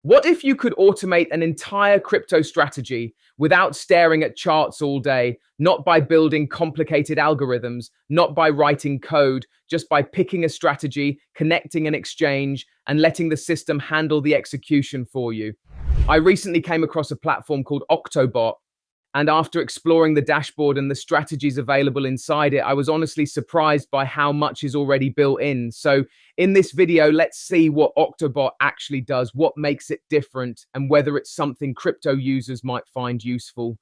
What if you could automate an entire crypto strategy without staring at charts all day, not by building complicated algorithms, not by writing code, just by picking a strategy, connecting an exchange, and letting the system handle the execution for you? I recently came across a platform called Octobot, and after exploring the dashboard and the strategies available inside it, I was honestly surprised by how much is already built in. So in this video, let's see what Octobot actually does, what makes it different, and whether it's something crypto users might find useful.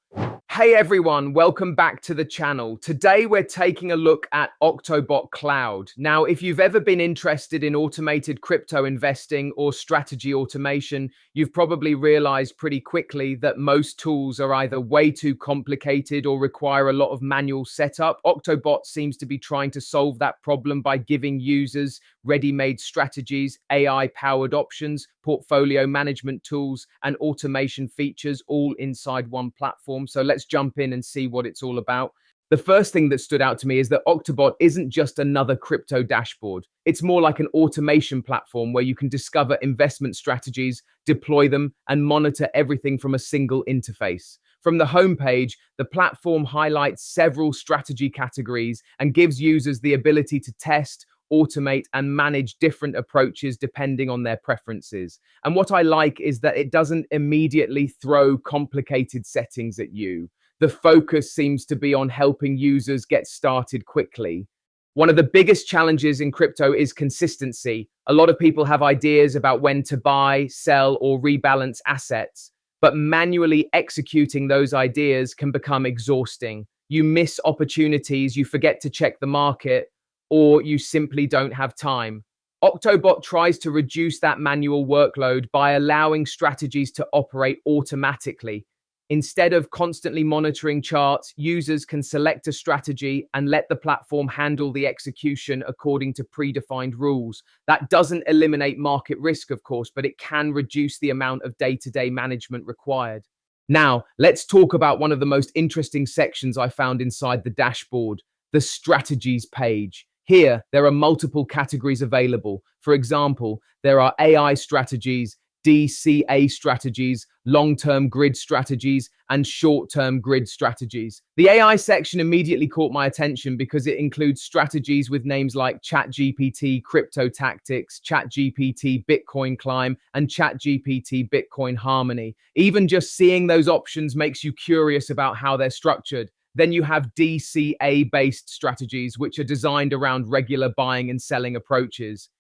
Hey everyone, welcome back to the channel. Today we're taking a look at Octobot Cloud. Now, if you've ever been interested in automated crypto investing or strategy automation, you've probably realized pretty quickly that most tools are either way too complicated or require a lot of manual setup. Octobot seems to be trying to solve that problem by giving users ready-made strategies, AI-powered options, portfolio management tools, and automation features all inside one platform. So let's jump in and see what it's all about. The first thing that stood out to me is that Octobot isn't just another crypto dashboard. It's more like an automation platform where you can discover investment strategies, deploy them, and monitor everything from a single interface. From the homepage, the platform highlights several strategy categories and gives users the ability to test, automate, and manage different approaches depending on their preferences. And what I like is that it doesn't immediately throw complicated settings at you. The focus seems to be on helping users get started quickly. One of the biggest challenges in crypto is consistency. A lot of people have ideas about when to buy, sell, or rebalance assets, but manually executing those ideas can become exhausting. You miss opportunities, you forget to check the market, or you simply don't have time. Octobot tries to reduce that manual workload by allowing strategies to operate automatically. Instead of constantly monitoring charts, users can select a strategy and let the platform handle the execution according to predefined rules. That doesn't eliminate market risk, of course, but it can reduce the amount of day-to-day management required. Now, let's talk about one of the most interesting sections I found inside the dashboard, the strategies page. Here, there are multiple categories available. For example, there are AI strategies, DCA strategies, long-term grid strategies, and short-term grid strategies. The AI section immediately caught my attention because it includes strategies with names like ChatGPT Crypto Tactics, ChatGPT Bitcoin Climb, and ChatGPT Bitcoin Harmony. Even just seeing those options makes you curious about how they're structured. Then you have DCA-based strategies, which are designed around regular buying and selling approaches.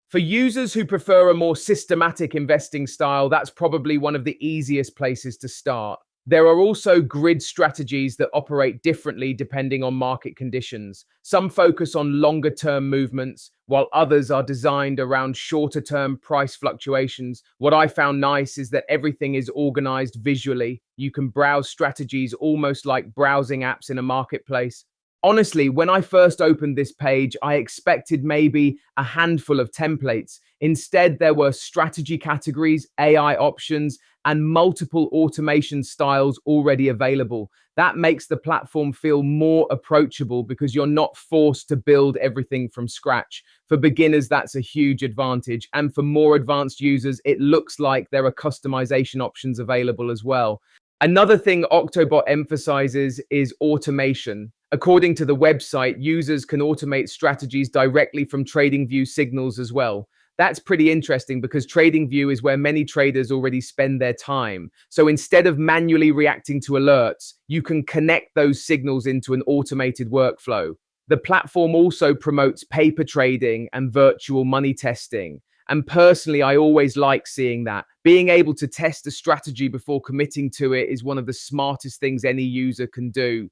For users who prefer a more systematic investing style, that's probably one of the easiest places to start. There are also grid strategies that operate differently depending on market conditions. Some focus on longer-term movements, while others are designed around shorter-term price fluctuations. What I found nice is that everything is organized visually. You can browse strategies almost like browsing apps in a marketplace. Honestly, when I first opened this page, I expected maybe a handful of templates. Instead, there were strategy categories, AI options, and multiple automation styles already available. That makes the platform feel more approachable because you're not forced to build everything from scratch. For beginners, that's a huge advantage. And for more advanced users, it looks like there are customization options available as well. Another thing Octobot emphasizes is automation. According to the website, users can automate strategies directly from TradingView signals as well. That's pretty interesting because TradingView is where many traders already spend their time. So instead of manually reacting to alerts, you can connect those signals into an automated workflow. The platform also promotes paper trading and virtual money testing. And personally, I always like seeing that. Being able to test a strategy before committing to it is one of the smartest things any user can do.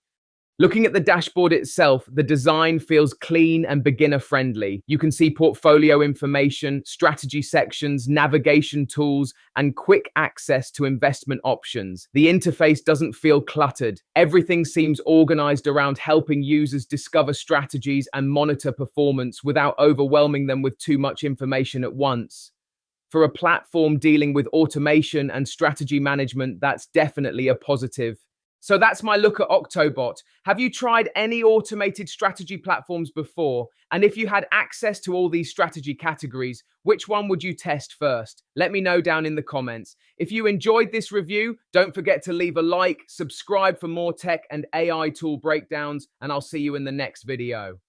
Looking at the dashboard itself, the design feels clean and beginner-friendly. You can see portfolio information, strategy sections, navigation tools, and quick access to investment options. The interface doesn't feel cluttered. Everything seems organized around helping users discover strategies and monitor performance without overwhelming them with too much information at once. For a platform dealing with automation and strategy management, that's definitely a positive. So that's my look at Octobot. Have you tried any automated strategy platforms before? And if you had access to all these strategy categories, which one would you test first? Let me know down in the comments. If you enjoyed this review, don't forget to leave a like, subscribe for more tech and AI tool breakdowns, and I'll see you in the next video.